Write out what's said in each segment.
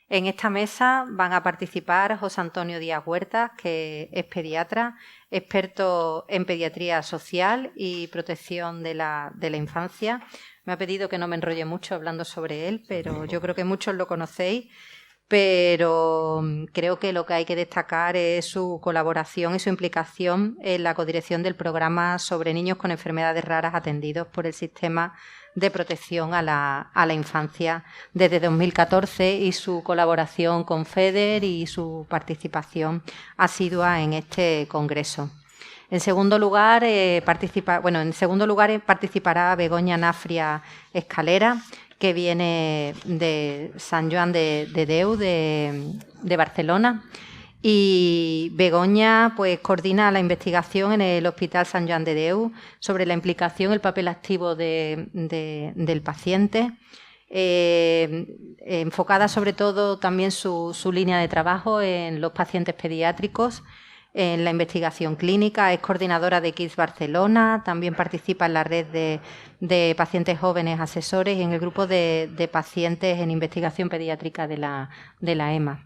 En esta mesa van a participar José Antonio Díaz Huertas, que es pediatra, experto en pediatría social y protección de la infancia. Me ha pedido que no me enrolle mucho hablando sobre él, pero yo creo que muchos lo conocéis. Pero creo que lo que hay que destacar es su colaboración y su implicación en la codirección del programa sobre niños con enfermedades raras atendidos por el Sistema de Protección a la Infancia desde 2014 y su colaboración con FEDER y su participación asidua en este congreso. En segundo lugar, participará Begoña Nafria Escalera, que viene de Sant Joan de Déu, de Barcelona. Y Begoña pues, coordina la investigación en el Hospital Sant Joan de Déu sobre la implicación, el papel activo del paciente, enfocada sobre todo también su línea de trabajo en los pacientes pediátricos, en la investigación clínica, es coordinadora de Kids Barcelona, también participa en la red de pacientes jóvenes asesores y en el grupo de pacientes en investigación pediátrica de la EMA.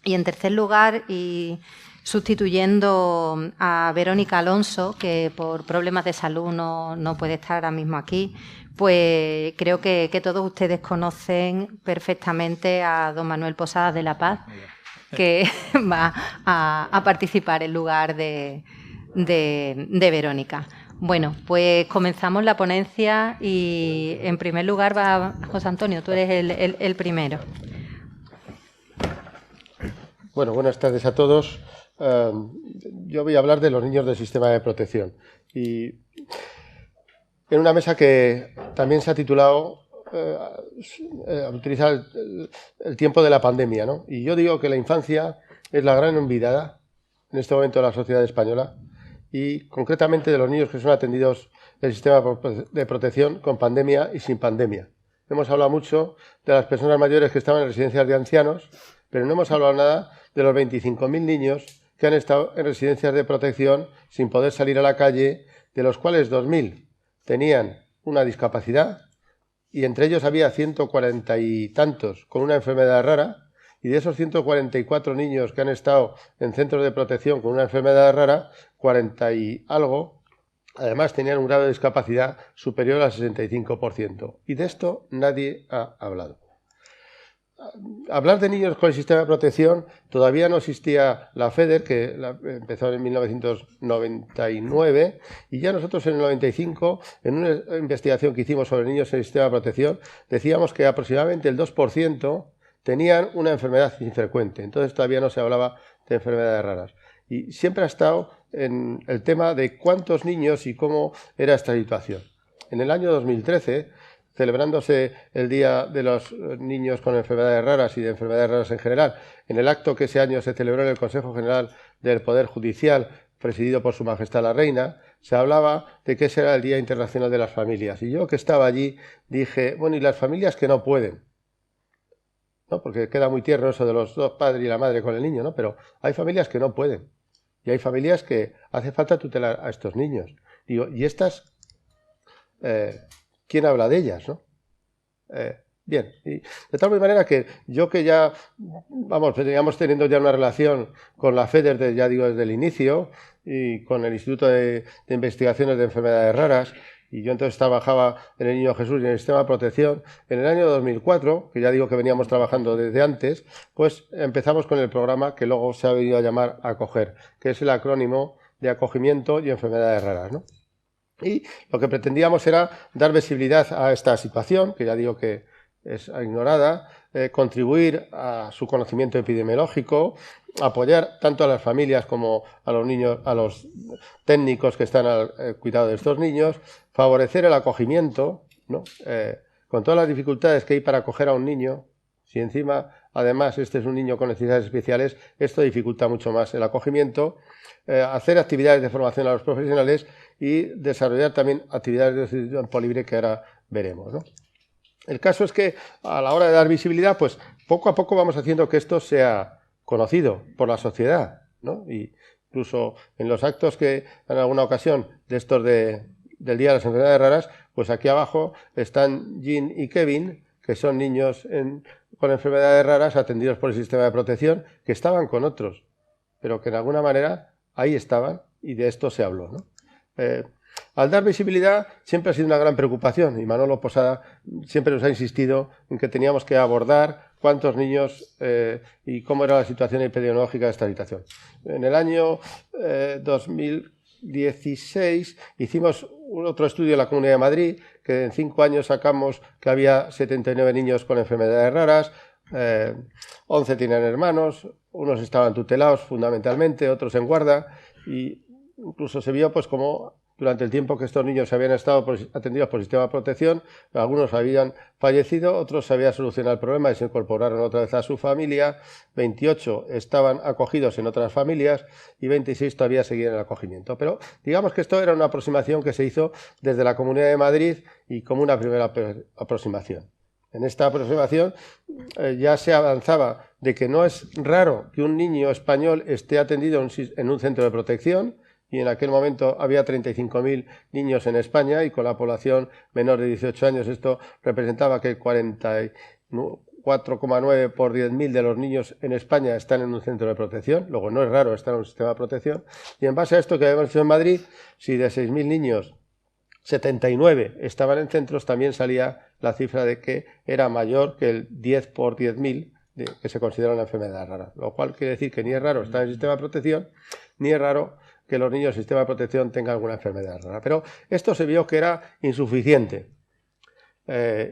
Y en tercer lugar, y sustituyendo a Verónica Alonso, que por problemas de salud no puede estar ahora mismo aquí, pues creo que todos ustedes conocen perfectamente a don Manuel Posadas de la Paz, que va a participar en lugar de Verónica. Bueno, pues comenzamos la ponencia y en primer lugar va José Antonio, tú eres el primero. Bueno, buenas tardes a todos. Yo voy a hablar de los niños del sistema de protección. Y en una mesa que también se ha titulado utilizar el tiempo de la pandemia, ¿no? Y yo digo que la infancia es la gran olvidada en este momento de la sociedad española y concretamente de los niños que son atendidos del sistema de protección con pandemia y sin pandemia. Hemos hablado mucho de las personas mayores que estaban en residencias de ancianos, pero no hemos hablado nada de los 25.000 niños que han estado en residencias de protección sin poder salir a la calle, de los cuales 2.000 tenían una discapacidad y entre ellos había 140 y tantos con una enfermedad rara, y de esos 144 niños que han estado en centros de protección con una enfermedad rara, 40 y algo, además tenían un grado de discapacidad superior al 65%. Y de esto nadie ha hablado. Hablar de niños con el sistema de protección, todavía no existía la FEDER, que empezó en 1999, y ya nosotros en el 95, en una investigación que hicimos sobre niños en el sistema de protección, decíamos que aproximadamente el 2% tenían una enfermedad infrecuente. Entonces todavía no se hablaba de enfermedades raras. Y siempre ha estado en el tema de cuántos niños y cómo era esta situación. En el año 2013, celebrándose el Día de los Niños con Enfermedades Raras y de Enfermedades Raras en general, en el acto que ese año se celebró en el Consejo General del Poder Judicial, presidido por Su Majestad la Reina, se hablaba de que ese era el Día Internacional de las Familias. Y yo, que estaba allí, dije, bueno, ¿y las familias que no pueden? ¿No? Porque queda muy tierno eso de los dos padres y la madre con el niño, ¿no? Pero hay familias que no pueden. Y hay familias que hace falta tutelar a estos niños. Digo, ¿y estas? ¿Quién habla de ellas, no? Bien, y de tal manera que yo que ya, veníamos teniendo ya una relación con la FEDER, desde el inicio, y con el Instituto de Investigaciones de Enfermedades Raras, y yo entonces trabajaba en el Niño Jesús y en el sistema de protección. En el año 2004, que ya digo que veníamos trabajando desde antes, pues empezamos con el programa que luego se ha venido a llamar ACOGER, que es el acrónimo de acogimiento y enfermedades raras, ¿no? Y lo que pretendíamos era dar visibilidad a esta situación, que ya digo que es ignorada, contribuir a su conocimiento epidemiológico, apoyar tanto a las familias como a los niños, a los técnicos que están al cuidado de estos niños, favorecer el acogimiento, ¿no? Con todas las dificultades que hay para acoger a un niño, si encima, además, este es un niño con necesidades especiales, esto dificulta mucho más el acogimiento, hacer actividades de formación a los profesionales y desarrollar también actividades de tiempo libre que ahora veremos, ¿no? El caso es que a la hora de dar visibilidad, pues poco a poco vamos haciendo que esto sea conocido por la sociedad, ¿no? Y incluso en los actos que en alguna ocasión de estos del Día de las Enfermedades Raras, pues aquí abajo están Jean y Kevin, que son niños con enfermedades raras atendidos por el sistema de protección, que estaban con otros, pero que de alguna manera ahí estaban y de esto se habló, ¿no? Al dar visibilidad siempre ha sido una gran preocupación y Manolo Posada siempre nos ha insistido en que teníamos que abordar cuántos niños y cómo era la situación epidemiológica de esta situación. En el año 2016 hicimos otro estudio en la Comunidad de Madrid, que en 5 años sacamos que había 79 niños con enfermedades raras, 11 tenían hermanos, unos estaban tutelados fundamentalmente, otros en guarda, y incluso se vio pues como durante el tiempo que estos niños habían estado atendidos por el sistema de protección, algunos habían fallecido, otros se había solucionado el problema y se incorporaron otra vez a su familia, 28 estaban acogidos en otras familias y 26 todavía seguían el acogimiento. Pero digamos que esto era una aproximación que se hizo desde la Comunidad de Madrid y como una primera aproximación. En esta aproximación ya se avanzaba de que no es raro que un niño español esté atendido en un centro de protección, y en aquel momento había 35.000 niños en España y con la población menor de 18 años esto representaba que el 44,9 por 10.000 de los niños en España están en un centro de protección. Luego no es raro estar en un sistema de protección. Y en base a esto que habíamos hecho en Madrid, si de 6.000 niños 79 estaban en centros, también salía la cifra de que era mayor que el 10 por 10.000 que se considera una enfermedad rara. Lo cual quiere decir que ni es raro estar en el sistema de protección, ni es raro que los niños del sistema de protección tengan alguna enfermedad rara. Pero esto se vio que era insuficiente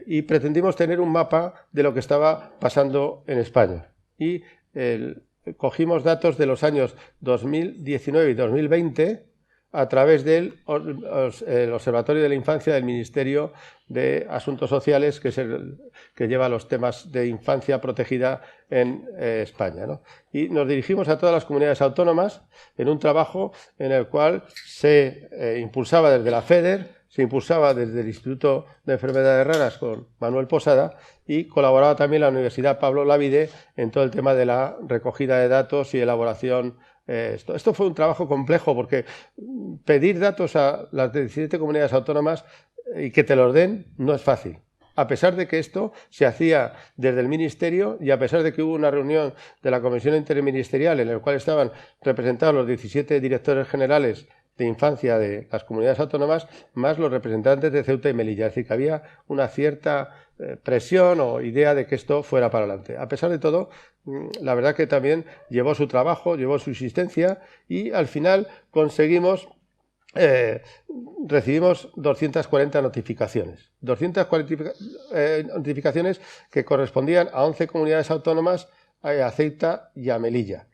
y pretendimos tener un mapa de lo que estaba pasando en España. Y cogimos datos de los años 2019 y 2020 a través del Observatorio de la Infancia del Ministerio de Asuntos Sociales, que es el que lleva los temas de infancia protegida en España, ¿no? Y nos dirigimos a todas las comunidades autónomas en un trabajo en el cual se impulsaba desde la FEDER, se impulsaba desde el Instituto de Enfermedades Raras con Manuel Posada y colaboraba también la Universidad Pablo Olavide en todo el tema de la recogida de datos y elaboración. Esto fue un trabajo complejo porque pedir datos a las 17 comunidades autónomas y que te los den no es fácil. A pesar de que esto se hacía desde el Ministerio y a pesar de que hubo una reunión de la Comisión Interministerial en la cual estaban representados los 17 directores generales de infancia de las comunidades autónomas, más los representantes de Ceuta y Melilla. Es decir, que había una cierta presión o idea de que esto fuera para adelante. A pesar de todo, la verdad que también llevó su trabajo, llevó su insistencia y al final conseguimos, recibimos 240 notificaciones. 240 notificaciones que correspondían a 11 comunidades autónomas, a Ceuta y a Melilla,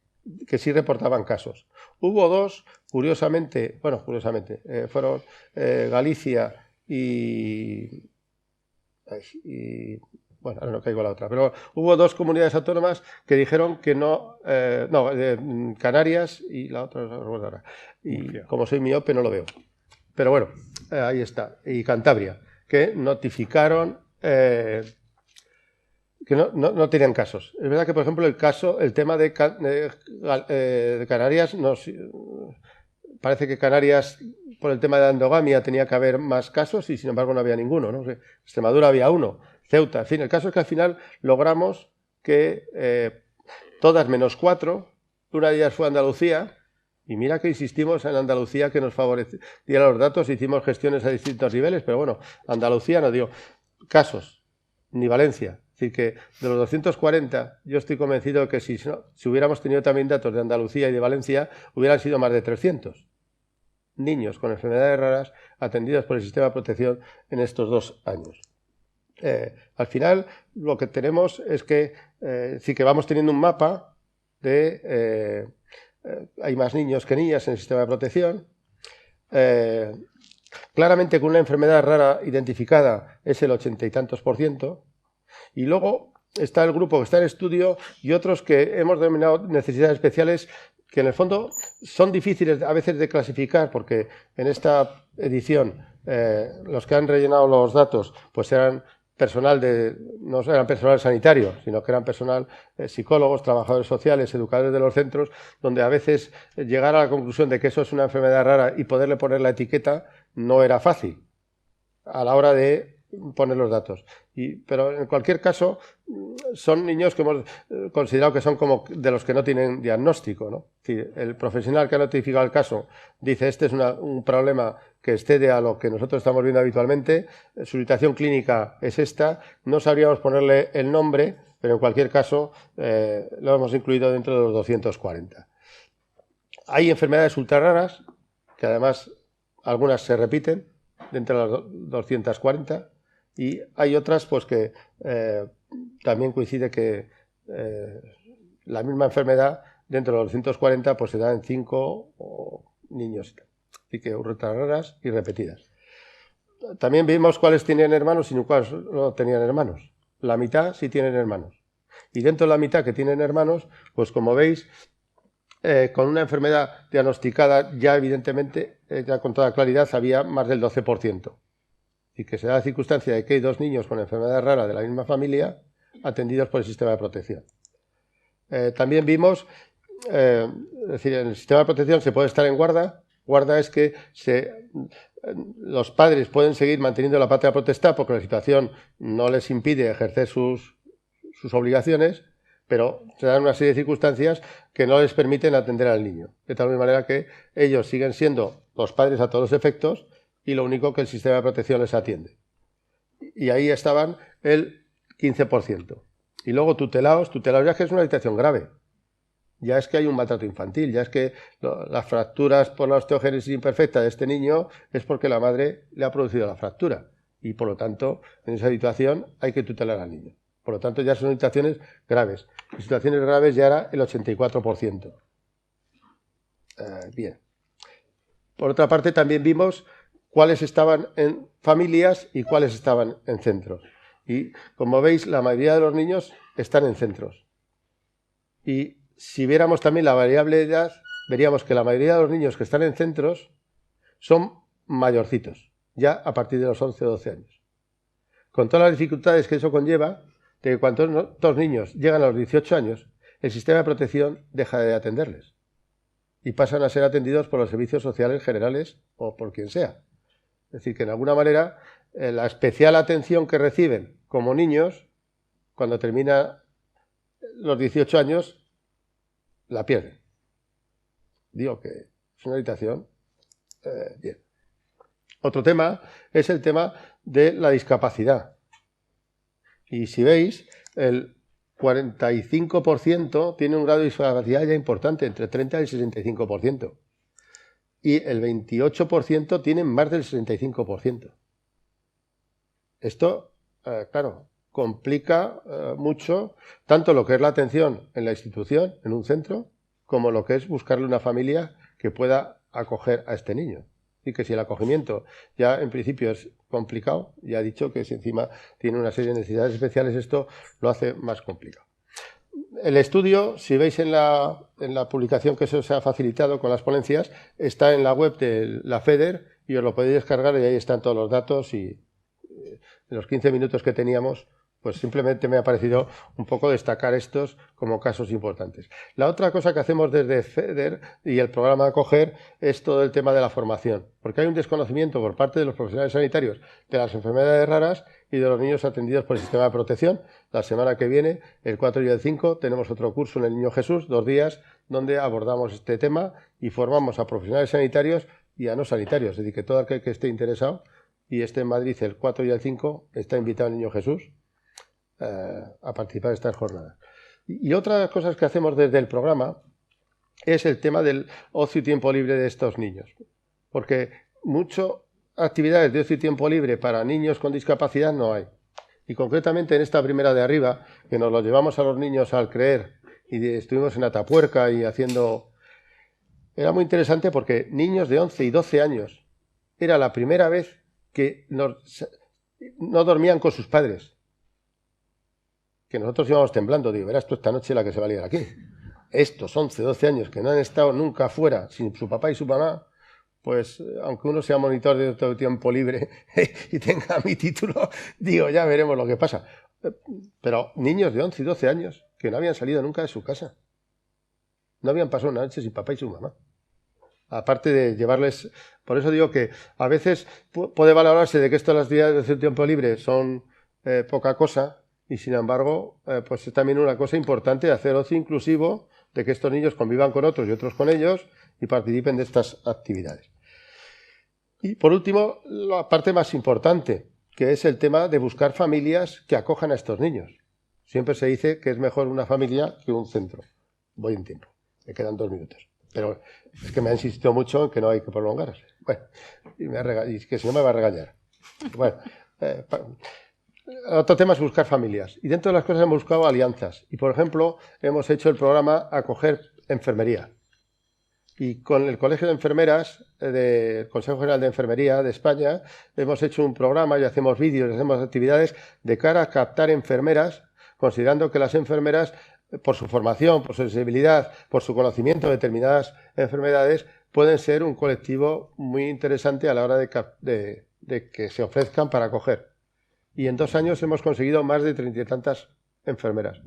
que sí reportaban casos. Hubo dos, curiosamente, fueron Galicia y bueno, ahora no caigo a la otra, pero hubo dos comunidades autónomas que dijeron que no, Canarias y la otra no recuerdo ahora. Y como soy miope no lo veo. Pero bueno, ahí está. Y Cantabria, que notificaron que no tenían casos. Es verdad que, por ejemplo, el tema de Canarias, parece que Canarias, por el tema de la endogamia, tenía que haber más casos y, sin embargo, no había ninguno, ¿no? Extremadura había uno, Ceuta. En fin, el caso es que al final logramos que todas menos 4, una de ellas fue Andalucía, y mira que insistimos en Andalucía que nos favoreciera los datos, hicimos gestiones a distintos niveles, pero bueno, Andalucía no dio casos, ni Valencia. Es decir, que de los 240, yo estoy convencido de que si hubiéramos tenido también datos de Andalucía y de Valencia, hubieran sido más de 300 niños con enfermedades raras atendidos por el sistema de protección en estos 2 años. Al final, lo que tenemos es que, sí que vamos teniendo un mapa de... hay más niños que niñas en el sistema de protección. Claramente con una enfermedad rara identificada es el 80 y tantos %. Y luego está el grupo que está en estudio y otros que hemos denominado necesidades especiales, que en el fondo son difíciles a veces de clasificar, porque en esta edición los que han rellenado los datos pues eran no eran personal sanitario, sino que eran personal psicólogos, trabajadores sociales, educadores de los centros, donde a veces llegar a la conclusión de que eso es una enfermedad rara y poderle poner la etiqueta no era fácil a la hora de poner los datos. Pero en cualquier caso, son niños que hemos considerado que son como de los que no tienen diagnóstico, ¿no? Es decir, el profesional que ha notificado el caso dice este es un problema que excede a lo que nosotros estamos viendo habitualmente, su situación clínica es esta, no sabríamos ponerle el nombre, pero en cualquier caso lo hemos incluido dentro de los 240. Hay enfermedades ultra raras, que además algunas se repiten dentro de las 240, y hay otras pues que también coincide que la misma enfermedad dentro de los 240 pues se da en 5 niños. Así que ultra raras y repetidas. También vimos cuáles tenían hermanos y cuáles no tenían hermanos. La mitad sí tienen hermanos. Y dentro de la mitad que tienen hermanos, pues como veis, con una enfermedad diagnosticada ya evidentemente, ya con toda claridad, había más del 12%. Y que se da la circunstancia de que hay 2 niños con enfermedad rara de la misma familia atendidos por el sistema de protección. También vimos, es decir, en el sistema de protección se puede estar en guarda. Guarda es que los padres pueden seguir manteniendo la patria potestad porque la situación no les impide ejercer sus obligaciones, pero se dan una serie de circunstancias que no les permiten atender al niño. De tal manera que ellos siguen siendo los padres a todos los efectos y lo único que el sistema de protección les atiende. Y ahí estaban el 15%. Y luego tutelados ya es que es una situación grave. Ya es que hay un maltrato infantil, ya es que las fracturas por la osteogénesis imperfecta de este niño es porque la madre le ha producido la fractura. Y por lo tanto, en esa situación hay que tutelar al niño. Por lo tanto, ya son situaciones graves. En situaciones graves ya era el 84%. Bien. Por otra parte, también vimos cuáles estaban en familias y cuáles estaban en centros. Y como veis, la mayoría de los niños están en centros. Y si viéramos también la variable de edad, veríamos que la mayoría de los niños que están en centros son mayorcitos, ya a partir de los 11 o 12 años. Con todas las dificultades que eso conlleva, de que cuando estos niños llegan a los 18 años, el sistema de protección deja de atenderles y pasan a ser atendidos por los servicios sociales generales o por quien sea. Es decir, que en alguna manera la especial atención que reciben como niños, cuando termina los 18 años, la pierden. Digo que es una situación bien. Otro tema es el tema de la discapacidad. Y si veis, el 45% tiene un grado de discapacidad ya importante, entre 30 y el 65%. Y el 28% tienen más del 65%. Esto, claro, complica mucho tanto lo que es la atención en la institución, en un centro, como lo que es buscarle una familia que pueda acoger a este niño. Y que si el acogimiento ya en principio es complicado, ya he dicho que si encima tiene una serie de necesidades especiales, esto lo hace más complicado. El estudio, si veis en la publicación que se ha facilitado con las ponencias, está en la web de la FEDER y os lo podéis descargar y ahí están todos los datos y en los 15 minutos que teníamos, pues simplemente me ha parecido un poco destacar estos como casos importantes. La otra cosa que hacemos desde FEDER y el programa Acoger es todo el tema de la formación, porque hay un desconocimiento por parte de los profesionales sanitarios de las enfermedades raras y de los niños atendidos por el sistema de protección. La semana que viene, el 4 y el 5, tenemos otro curso en el Niño Jesús, 2 días, donde abordamos este tema y formamos a profesionales sanitarios y a no sanitarios, es decir, que todo aquel que esté interesado y esté en Madrid el 4 y el 5 está invitado al Niño Jesús a participar de estas jornadas. Y otras cosas que hacemos desde el programa es el tema del ocio y tiempo libre de estos niños, porque muchas actividades de ocio y tiempo libre para niños con discapacidad no hay. Y concretamente en esta primera de arriba, que nos lo llevamos a los niños al creer y estuvimos en Atapuerca y haciendo... Era muy interesante porque niños de 11 y 12 años era la primera vez que no dormían con sus padres. Que nosotros íbamos temblando, digo, verás tú esta noche la que se va a liar aquí. Estos 11, 12 años que no han estado nunca fuera sin su papá y su mamá, pues aunque uno sea monitor de todo tiempo libre y tenga mi título, digo, ya veremos lo que pasa. Pero niños de 11 y 12 años que no habían salido nunca de su casa. No habían pasado una noche sin papá y su mamá. aparte de llevarles... Por eso digo que a veces puede valorarse de que esto las actividades de tiempo libre son poca cosa y, sin embargo, pues es también una cosa importante de hacer ocio inclusivo, de que estos niños convivan con otros y otros con ellos y participen de estas actividades. Y, por último, la parte más importante, que es el tema de buscar familias que acojan a estos niños. Siempre se dice que es mejor una familia que un centro. Voy en tiempo. Me quedan 2 minutos. Pero es que me ha insistido mucho en que no hay que prolongarse. Bueno, y que si no me va a regañar. Bueno, otro tema es buscar familias. Y dentro de las cosas hemos buscado alianzas. Y, por ejemplo, hemos hecho el programa Acoger Enfermería. Y con el Colegio de Enfermeras del Consejo General de Enfermería de España hemos hecho un programa y hacemos vídeos, hacemos actividades de cara a captar enfermeras, considerando que las enfermeras, por su formación, por su sensibilidad, por su conocimiento de determinadas enfermedades, pueden ser un colectivo muy interesante a la hora de que se ofrezcan para acoger. Y en 2 años hemos conseguido más de 30 y tantas enfermeras.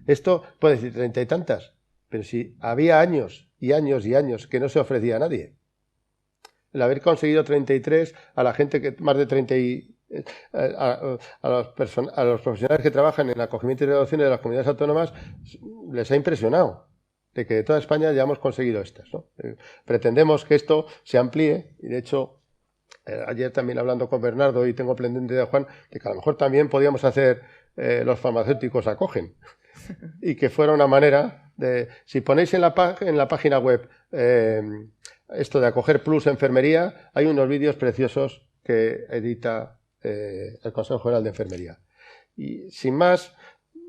Esto puede decir 30 y tantas, pero si había años y años y años que no se ofrecía a nadie. El haber conseguido 33 a la gente que más de 30 a los profesionales que trabajan en acogimiento y adopción de las comunidades autónomas les ha impresionado de que de toda España ya hemos conseguido estas, ¿no? Pretendemos que esto se amplíe y, de hecho, ayer también hablando con Bernardo y tengo pendiente de Juan, de que a lo mejor también podíamos hacer los farmacéuticos acogen y que fuera una manera de, si ponéis en la página web esto de Acoger Plus Enfermería, hay unos vídeos preciosos que edita el Consejo General de Enfermería. Y sin más,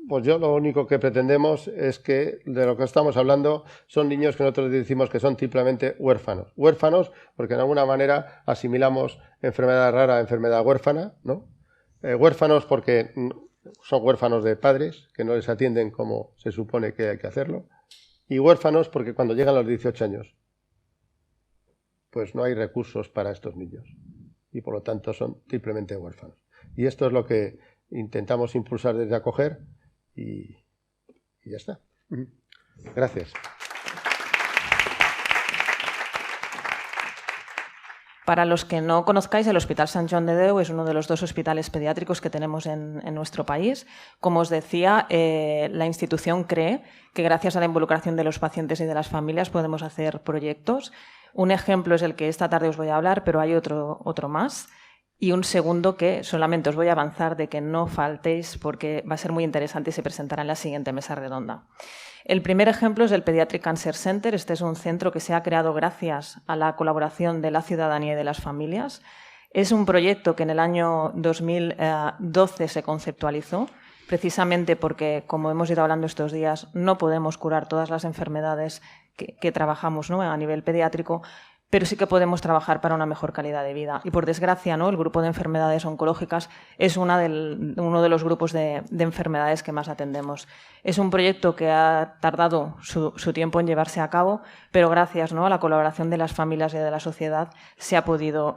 pues yo lo único que pretendemos es que de lo que estamos hablando son niños que nosotros decimos que son simplemente huérfanos. Huérfanos porque de alguna manera asimilamos enfermedad rara a enfermedad huérfana, ¿no? Huérfanos porque son huérfanos de padres que no les atienden como se supone que hay que hacerlo. Y huérfanos porque cuando llegan a los 18 años, pues no hay recursos para estos niños. Y por lo tanto son simplemente huérfanos. Y esto es lo que intentamos impulsar desde Acoger y ya está. Gracias. Para los que no conozcáis, el Hospital Sant Joan de Déu es uno de los 2 hospitales pediátricos que tenemos en nuestro país. Como os decía, la institución cree que gracias a la involucración de los pacientes y de las familias podemos hacer proyectos. Un ejemplo es el que esta tarde os voy a hablar, pero hay otro más. Y un segundo que solamente os voy a avanzar de que no faltéis porque va a ser muy interesante y se presentará en la siguiente mesa redonda. El primer ejemplo es el Pediatric Cancer Center. Este es un centro que se ha creado gracias a la colaboración de la ciudadanía y de las familias. Es un proyecto que en el año 2012 se conceptualizó, precisamente porque, como hemos ido hablando estos días, no podemos curar todas las enfermedades que trabajamos, ¿no?, a nivel pediátrico, pero sí que podemos trabajar para una mejor calidad de vida. Y por desgracia, ¿no?, el grupo de enfermedades oncológicas es uno de los grupos de enfermedades que más atendemos. Es un proyecto que ha tardado su tiempo en llevarse a cabo, pero gracias, ¿no?, a la colaboración de las familias y de la sociedad se ha podido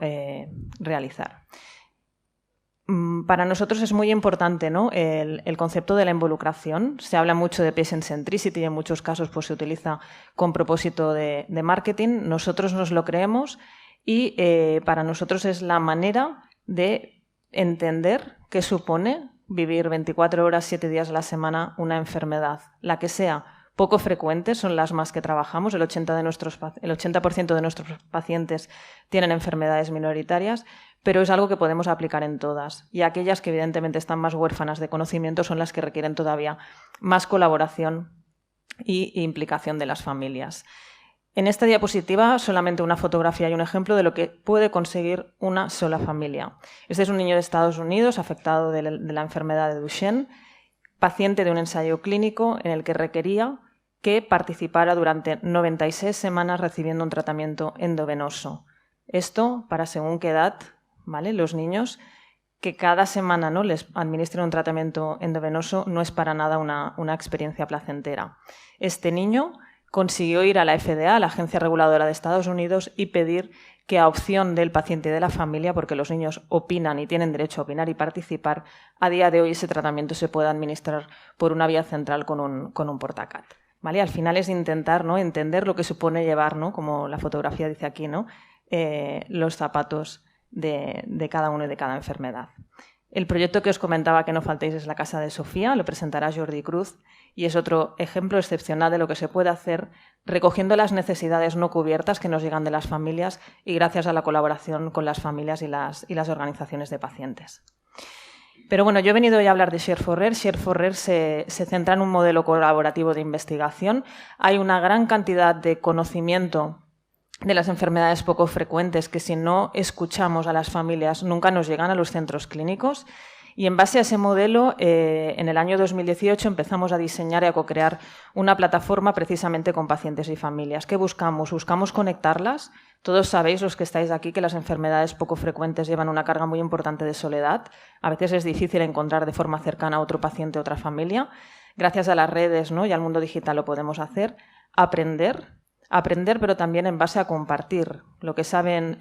realizar. Para nosotros es muy importante, ¿no?, el concepto de la involucración. Se habla mucho de patient centricity y en muchos casos pues, se utiliza con propósito de marketing. Nosotros nos lo creemos y para nosotros es la manera de entender qué supone vivir 24 horas, 7 días a la semana una enfermedad, la que sea. Poco frecuentes son las más que trabajamos. El 80% de nuestros pacientes tienen enfermedades minoritarias, pero es algo que podemos aplicar en todas. Y aquellas que evidentemente están más huérfanas de conocimiento son las que requieren todavía más colaboración e implicación de las familias. En esta diapositiva solamente una fotografía y un ejemplo de lo que puede conseguir una sola familia. Este es un niño de Estados Unidos afectado de la enfermedad de Duchenne, paciente de un ensayo clínico en el que requería que participara durante 96 semanas recibiendo un tratamiento endovenoso. Esto para según qué edad, ¿vale? Los niños que cada semana, ¿no?, les administren un tratamiento endovenoso no es para nada una experiencia placentera. Este niño consiguió ir a la FDA, a la Agencia Reguladora de Estados Unidos, y pedir que a opción del paciente y de la familia, porque los niños opinan y tienen derecho a opinar y participar, a día de hoy ese tratamiento se puede administrar por una vía central con un portacat. ¿vale? Al final es intentar, ¿no?, entender lo que supone llevar, ¿no?, como la fotografía dice aquí, ¿no?, los zapatos de cada uno y de cada enfermedad. El proyecto que os comentaba que no faltéis es la Casa de Sofía, lo presentará Jordi Cruz y es otro ejemplo excepcional de lo que se puede hacer recogiendo las necesidades no cubiertas que nos llegan de las familias y gracias a la colaboración con las familias y las organizaciones de pacientes. Pero bueno, yo he venido hoy a hablar de Share4Rare. Share4Rare se centra en un modelo colaborativo de investigación. Hay una gran cantidad de conocimiento de las enfermedades poco frecuentes que si no escuchamos a las familias nunca nos llegan a los centros clínicos. Y en base a ese modelo, en el año 2018 empezamos a diseñar y a co-crear una plataforma precisamente con pacientes y familias. ¿Qué buscamos? Buscamos conectarlas. Todos sabéis, los que estáis aquí, que las enfermedades poco frecuentes llevan una carga muy importante de soledad. A veces es difícil encontrar de forma cercana a otro paciente o otra familia. Gracias a las redes, ¿no?, y al mundo digital lo podemos hacer. Aprender, pero también en base a compartir. Lo que saben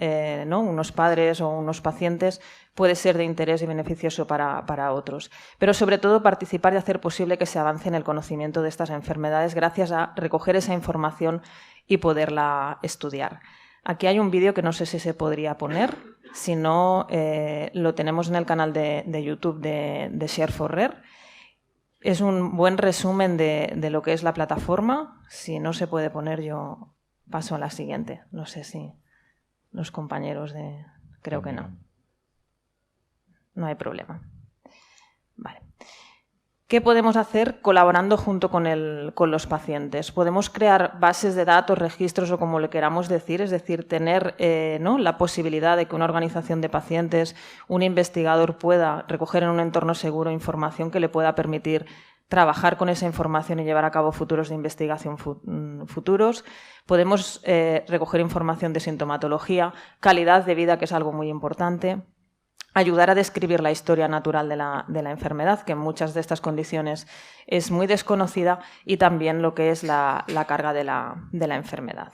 ¿no?, unos padres o unos pacientes puede ser de interés y beneficioso para otros. Pero sobre todo participar y hacer posible que se avance en el conocimiento de estas enfermedades gracias a recoger esa información y poderla estudiar. Aquí hay un vídeo que no sé si se podría poner, si no lo tenemos en el canal de YouTube de Share4Rare. Es un buen resumen de lo que es la plataforma. Si no se puede poner, yo paso a la siguiente. No sé si los compañeros de... Creo que no. No hay problema. Vale. ¿Qué podemos hacer colaborando junto con los pacientes? Podemos crear bases de datos, registros o como le queramos decir, es decir, tener ¿no?, la posibilidad de que una organización de pacientes, un investigador pueda recoger en un entorno seguro información que le pueda permitir trabajar con esa información y llevar a cabo futuros de investigación futuros. Podemos recoger información de sintomatología, calidad de vida, que es algo muy importante. Ayudar a describir la historia natural de la enfermedad, que en muchas de estas condiciones es muy desconocida, y también lo que es la carga de la enfermedad.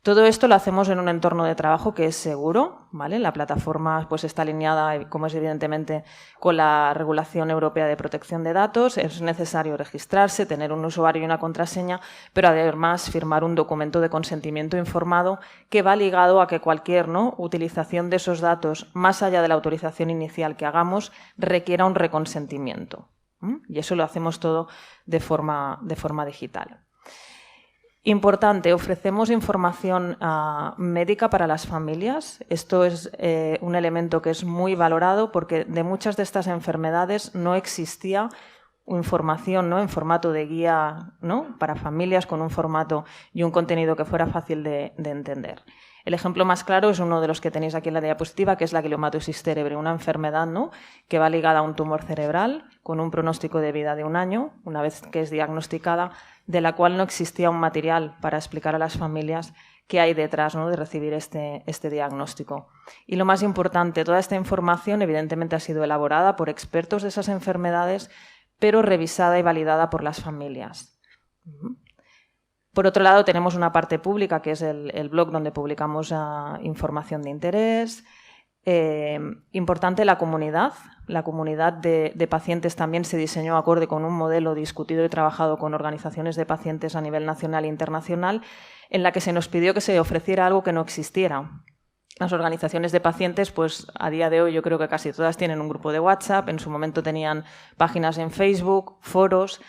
Todo esto lo hacemos en un entorno de trabajo que es seguro, ¿vale? La plataforma pues, está alineada, como es evidentemente, con la regulación europea de protección de datos. Es necesario registrarse, tener un usuario y una contraseña, pero además firmar un documento de consentimiento informado que va ligado a que cualquier, ¿no?, utilización de esos datos, más allá de la autorización inicial que hagamos, requiera un reconsentimiento. Y eso lo hacemos todo de forma digital. Importante, ofrecemos información médica para las familias. Esto es un elemento que es muy valorado porque de muchas de estas enfermedades no existía información, ¿no?, en formato de guía, ¿no?, para familias con un formato y un contenido que fuera fácil de entender. El ejemplo más claro es uno de los que tenéis aquí en la diapositiva, que es la gliomatosis cerebri, una enfermedad, ¿no?, que va ligada a un tumor cerebral con un pronóstico de vida de 1 año, una vez que es diagnosticada, de la cual no existía un material para explicar a las familias qué hay detrás, ¿no?, de recibir este diagnóstico. Y lo más importante, toda esta información evidentemente ha sido elaborada por expertos de esas enfermedades, pero revisada y validada por las familias. Por otro lado, tenemos una parte pública, que es el blog donde publicamos información de interés. Importante la comunidad. La comunidad de pacientes también se diseñó acorde con un modelo discutido y trabajado con organizaciones de pacientes a nivel nacional e internacional, en la que se nos pidió que se ofreciera algo que no existiera. Las organizaciones de pacientes, pues a día de hoy yo creo que casi todas tienen un grupo de WhatsApp, en su momento tenían páginas en Facebook, foros.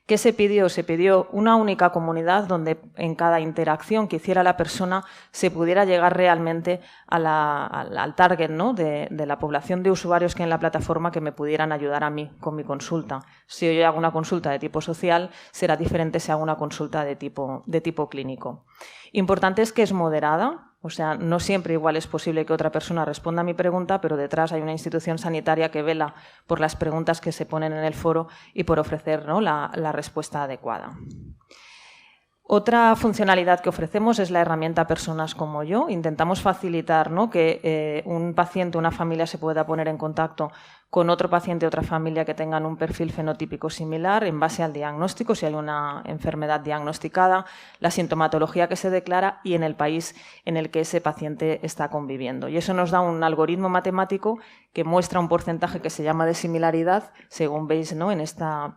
¿Qué se pidió? Se pidió una única comunidad donde en cada interacción que hiciera la persona se pudiera llegar realmente al target, ¿no?, de la población de usuarios que hay en la plataforma que me pudieran ayudar a mí con mi consulta. Si yo hago una consulta de tipo social, será diferente si hago una consulta de tipo clínico. Importante es que es moderada. O sea, no siempre igual es posible que otra persona responda a mi pregunta, pero detrás hay una institución sanitaria que vela por las preguntas que se ponen en el foro y por ofrecer, ¿no?, la respuesta adecuada. Otra funcionalidad que ofrecemos es la herramienta Personas como yo. Intentamos facilitar, ¿no?, que un paciente o una familia se pueda poner en contacto con otro paciente o otra familia que tengan un perfil fenotípico similar en base al diagnóstico, si hay una enfermedad diagnosticada, la sintomatología que se declara y en el país en el que ese paciente está conviviendo. Y eso nos da un algoritmo matemático que muestra un porcentaje que se llama de similaridad, según veis, ¿no?, en esta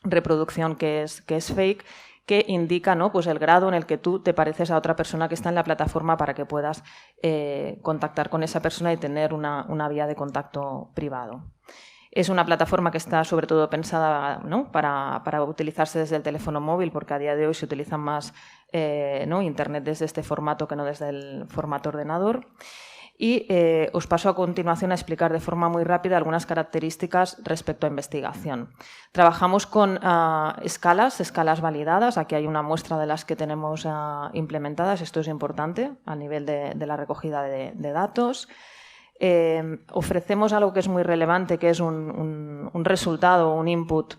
reproducción que es fake, que indica, ¿no?, pues el grado en el que tú te pareces a otra persona que está en la plataforma para que puedas contactar con esa persona y tener una vía de contacto privado. Es una plataforma que está sobre todo pensada, ¿no?, para utilizarse desde el teléfono móvil, porque a día de hoy se utiliza más ¿no?, Internet desde este formato que no desde el formato ordenador. Y os paso a continuación a explicar de forma muy rápida algunas características respecto a investigación. Trabajamos con escalas validadas. Aquí hay una muestra de las que tenemos implementadas. Esto es importante a nivel de la recogida de datos. Ofrecemos algo que es muy relevante, que es un resultado, un input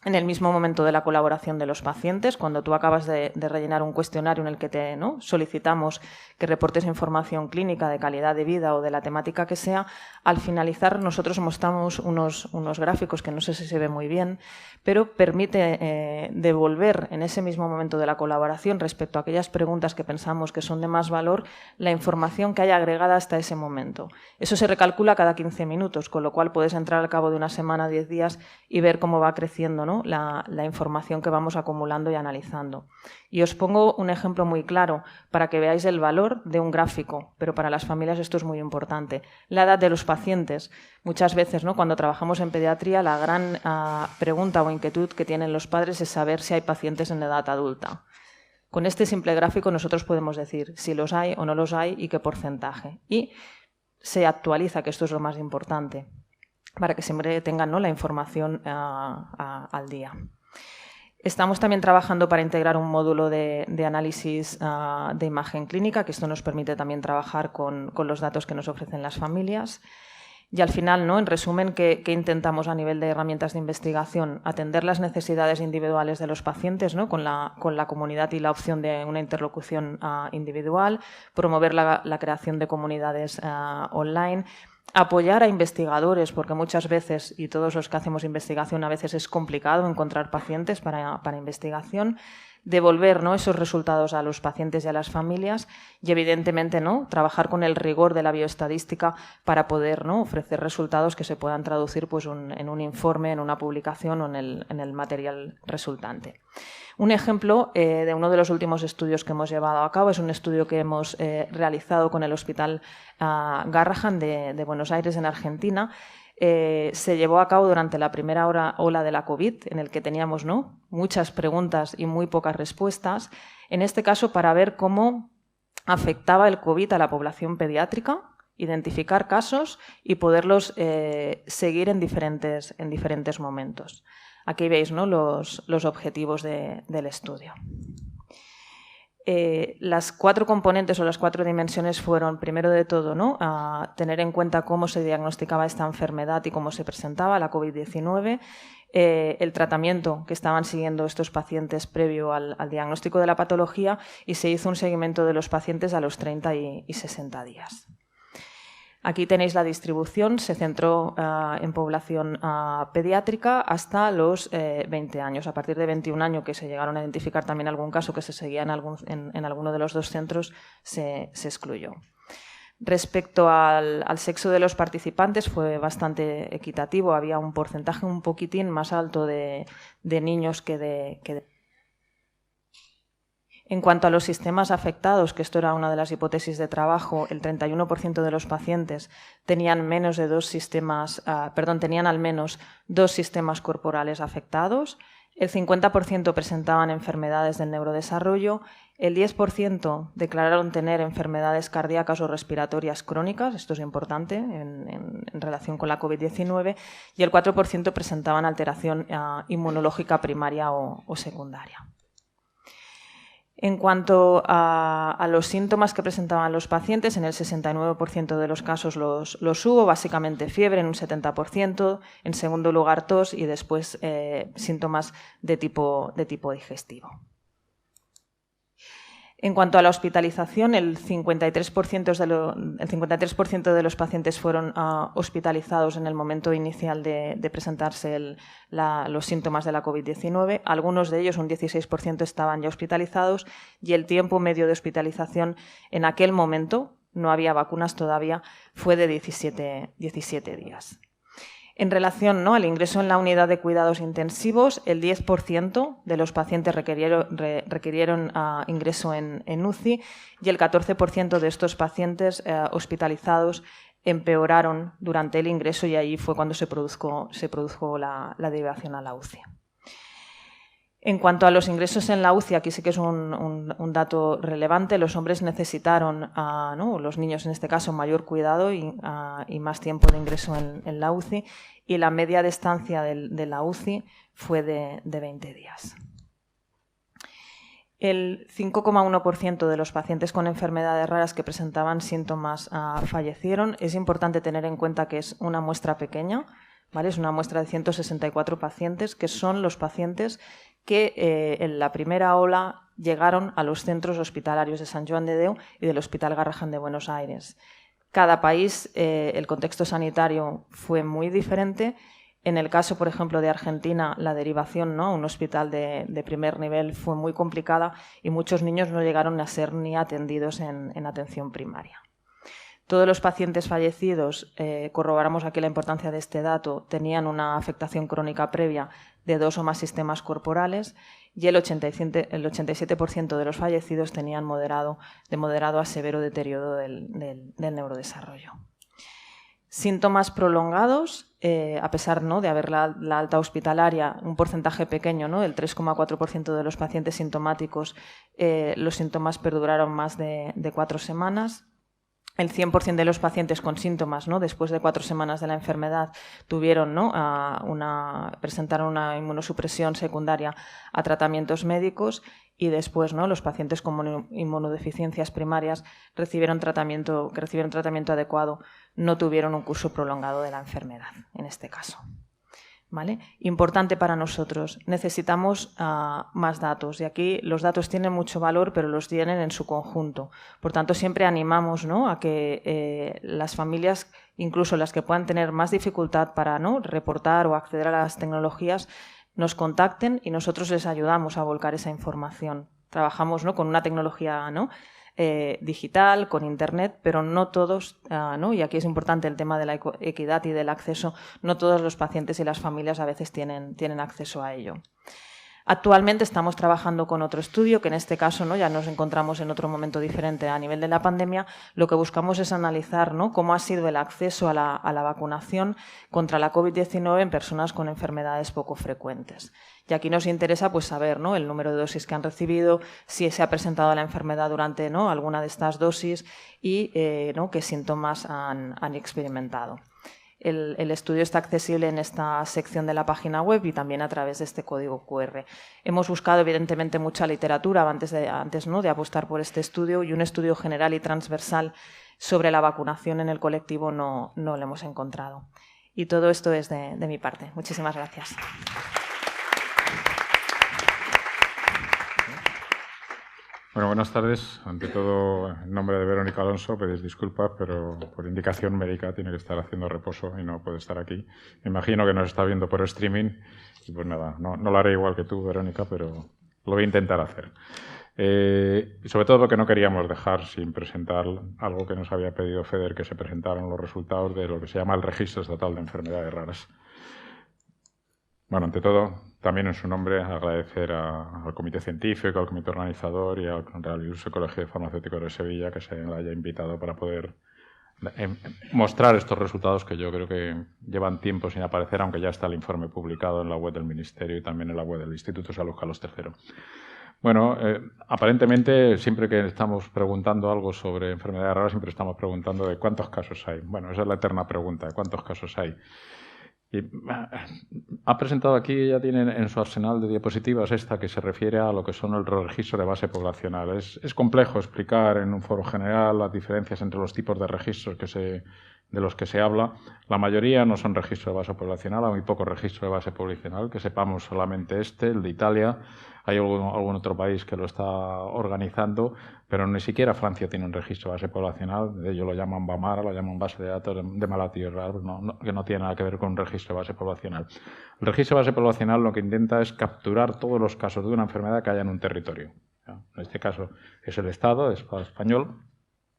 en el mismo momento de la colaboración de los pacientes. Cuando tú acabas de rellenar un cuestionario en el que ¿no?, solicitamos que reportes información clínica de calidad de vida o de la temática que sea, al finalizar nosotros mostramos unos gráficos que no sé si se ve muy bien, pero permite devolver en ese mismo momento de la colaboración respecto a aquellas preguntas que pensamos que son de más valor, la información que haya agregada hasta ese momento. Eso se recalcula cada 15 minutos, con lo cual puedes entrar al cabo de una semana, 10 días y ver cómo va creciendo, ¿no?, la información que vamos acumulando y analizando. Y os pongo un ejemplo muy claro para que veáis el valor de un gráfico, pero para las familias esto es muy importante. La edad de los pacientes. Muchas veces, ¿no?, cuando trabajamos en pediatría, la gran pregunta o inquietud que tienen los padres es saber si hay pacientes en edad adulta. Con este simple gráfico nosotros podemos decir si los hay o no los hay y qué porcentaje. Y se actualiza, que esto es lo más importante, para que siempre tengan, ¿no?, la información al día. Estamos también trabajando para integrar un módulo de análisis de imagen clínica, que esto nos permite también trabajar con los datos que nos ofrecen las familias. Y al final, ¿no?, en resumen, ¿qué intentamos a nivel de herramientas de investigación? Atender las necesidades individuales de los pacientes, ¿no?, con la comunidad y la opción de una interlocución individual, promover la creación de comunidades online, apoyar a investigadores, porque muchas veces, y todos los que hacemos investigación, a veces es complicado encontrar pacientes para investigación, devolver, ¿no?, esos resultados a los pacientes y a las familias y, evidentemente, ¿no?, trabajar con el rigor de la bioestadística para poder, ¿no?, ofrecer resultados que se puedan traducir pues, en un informe, en una publicación o en el material resultante. Un ejemplo de uno de los últimos estudios que hemos llevado a cabo es un estudio que hemos realizado con el Hospital Garrahan de Buenos Aires, en Argentina. Se llevó a cabo durante la primera ola de la COVID, en el que teníamos, ¿no?, muchas preguntas y muy pocas respuestas. En este caso, para ver cómo afectaba el COVID a la población pediátrica, identificar casos y poderlos seguir en diferentes momentos. Aquí veis, ¿no?, los objetivos del estudio. Las 4 componentes o las 4 dimensiones fueron, primero de todo, ¿no?, a tener en cuenta cómo se diagnosticaba esta enfermedad y cómo se presentaba la COVID-19, el tratamiento que estaban siguiendo estos pacientes previo al diagnóstico de la patología, y se hizo un seguimiento de los pacientes a los 30 y 60 días. Aquí tenéis la distribución, se centró en población pediátrica hasta los 20 años. A partir de 21 años, que se llegaron a identificar también algún caso que se seguía en alguno de los 2 centros, se excluyó. Respecto al sexo de los participantes, fue bastante equitativo. Había un porcentaje un poquitín más alto de niños que de... En cuanto a los sistemas afectados, que esto era una de las hipótesis de trabajo, el 31% de los pacientes tenían al menos 2 sistemas corporales afectados, el 50% presentaban enfermedades del neurodesarrollo, el 10% declararon tener enfermedades cardíacas o respiratorias crónicas, esto es importante en relación con la COVID-19, y el 4% presentaban alteración inmunológica primaria o secundaria. En cuanto a los síntomas que presentaban los pacientes, en el 69% de los casos los hubo, básicamente fiebre en un 70%, en segundo lugar tos y después síntomas de tipo digestivo. En cuanto a la hospitalización, el 53% de los pacientes fueron hospitalizados en el momento inicial de presentarse los síntomas de la COVID-19. Algunos de ellos, un 16%, estaban ya hospitalizados y el tiempo medio de hospitalización en aquel momento, no había vacunas todavía, fue de 17 días. En relación, ¿no?, al ingreso en la unidad de cuidados intensivos, el 10% de los pacientes requirieron ingreso en UCI y el 14% de estos pacientes hospitalizados empeoraron durante el ingreso y ahí fue cuando se produjo la derivación a la UCI. En cuanto a los ingresos en la UCI, aquí sí que es un dato relevante. Los hombres necesitaron, ¿no?, los niños en este caso, mayor cuidado y más tiempo de ingreso en la UCI, y la media de estancia de la UCI fue de 20 días. El 5,1% de los pacientes con enfermedades raras que presentaban síntomas fallecieron. Es importante tener en cuenta que es una muestra pequeña, ¿vale? Es una muestra de 164 pacientes, que son los pacientes que en la primera ola llegaron a los centros hospitalarios de Sant Joan de Déu y del Hospital Garrahan de Buenos Aires. Cada país, el contexto sanitario fue muy diferente. En el caso, por ejemplo, de Argentina, la derivación, ¿no?, a un hospital de primer nivel fue muy complicada y muchos niños no llegaron a ser ni atendidos en atención primaria. Todos los pacientes fallecidos, corroboramos aquí la importancia de este dato, tenían una afectación crónica previa de 2 o más sistemas corporales y el 87% de los fallecidos tenían de moderado a severo deterioro del neurodesarrollo. Síntomas prolongados, a pesar, ¿no?, de haber la alta hospitalaria, un porcentaje pequeño, ¿no?, el 3,4% de los pacientes sintomáticos, los síntomas perduraron más de 4 semanas. El 100% de los pacientes con síntomas, ¿no?, después de 4 semanas de la enfermedad tuvieron, ¿no?, presentaron una inmunosupresión secundaria a tratamientos médicos y después, ¿no?, los pacientes con inmunodeficiencias primarias que recibieron tratamiento adecuado no tuvieron un curso prolongado de la enfermedad, en este caso. ¿Vale? Importante para nosotros, necesitamos más datos y aquí los datos tienen mucho valor pero los tienen en su conjunto. Por tanto, siempre animamos, ¿no?, a que las familias, incluso las que puedan tener más dificultad para, ¿no?, reportar o acceder a las tecnologías, nos contacten y nosotros les ayudamos a volcar esa información. Trabajamos, ¿no?, con una tecnología, ¿no?, digital, con Internet, pero no todos, ¿no?, y aquí es importante el tema de la equidad y del acceso, no todos los pacientes y las familias a veces tienen acceso a ello. Actualmente estamos trabajando con otro estudio, que en este caso, ¿no?, ya nos encontramos en otro momento diferente a nivel de la pandemia. Lo que buscamos es analizar, ¿no?, cómo ha sido el acceso a la vacunación contra la COVID-19 en personas con enfermedades poco frecuentes. Y aquí nos interesa, pues, saber, ¿no?, el número de dosis que han recibido, si se ha presentado la enfermedad durante, ¿no?, alguna de estas dosis y ¿no?, qué síntomas han experimentado. El estudio está accesible en esta sección de la página web y también a través de este código QR. Hemos buscado, evidentemente, mucha literatura antes, ¿no?, de apostar por este estudio, y un estudio general y transversal sobre la vacunación en el colectivo no lo hemos encontrado. Y todo esto es de mi parte. Muchísimas gracias. Bueno, buenas tardes. Ante todo, en nombre de Verónica Alonso, pedís disculpas, pero por indicación médica tiene que estar haciendo reposo y no puede estar aquí. Me imagino que nos está viendo por streaming y pues nada, no lo haré igual que tú, Verónica, pero lo voy a intentar hacer. Y sobre todo porque no queríamos dejar sin presentar algo que nos había pedido FEDER, que se presentaran los resultados de lo que se llama el Registro Estatal de Enfermedades Raras. Bueno, ante todo, también en su nombre agradecer al Comité Científico, al Comité Organizador y al Ilustre Colegio de Farmacéuticos de Sevilla que se le haya invitado para poder mostrar estos resultados que yo creo que llevan tiempo sin aparecer, aunque ya está el informe publicado en la web del Ministerio y también en la web del Instituto Salud Carlos III. Bueno, aparentemente siempre que estamos preguntando algo sobre enfermedades raras siempre estamos preguntando de cuántos casos hay. Bueno, esa es la eterna pregunta, de cuántos casos hay. Y ha presentado aquí, ya tienen en su arsenal de diapositivas esta que se refiere a lo que son el registro de base poblacional. Es complejo explicar en un foro general las diferencias entre los tipos de registros de los que se habla. La mayoría no son registros de base poblacional, hay muy poco registro de base poblacional, que sepamos solamente el de Italia. Hay algún otro país que lo está organizando, pero ni siquiera Francia tiene un registro de base poblacional. Ellos lo llaman BAMARA, lo llaman base de datos de malalties raras, que no tiene nada que ver con un registro de base poblacional. El registro de base poblacional lo que intenta es capturar todos los casos de una enfermedad que haya en un territorio. En este caso es el Estado español,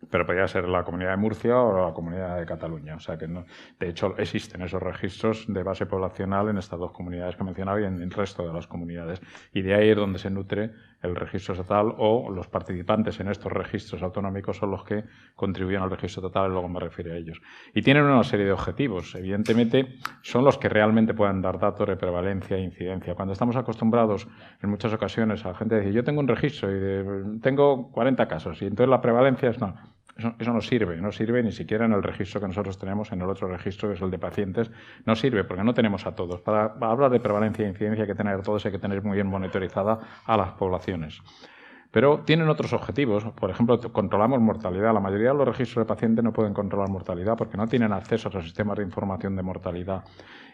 pero podría ser la Comunidad de Murcia o la Comunidad de Cataluña. O sea que no, de hecho existen esos registros de base poblacional en estas dos comunidades que he mencionado y en el resto de las comunidades. Y de ahí es donde se nutre el registro estatal, o los participantes en estos registros autonómicos son los que contribuyen al registro estatal, y luego me refiero a ellos. Y tienen una serie de objetivos. Evidentemente son los que realmente puedan dar datos de prevalencia e incidencia. Cuando estamos acostumbrados en muchas ocasiones a la gente a decir, yo tengo un registro y tengo 40 casos, y entonces la prevalencia es no. Eso no sirve ni siquiera en el registro que nosotros tenemos, en el otro registro, que es el de pacientes, no sirve porque no tenemos a todos. Para hablar de prevalencia e incidencia hay que tener a todos, hay que tener muy bien monitorizada a las poblaciones. Pero tienen otros objetivos. Por ejemplo, controlamos mortalidad. La mayoría de los registros de pacientes no pueden controlar mortalidad porque no tienen acceso a los sistemas de información de mortalidad.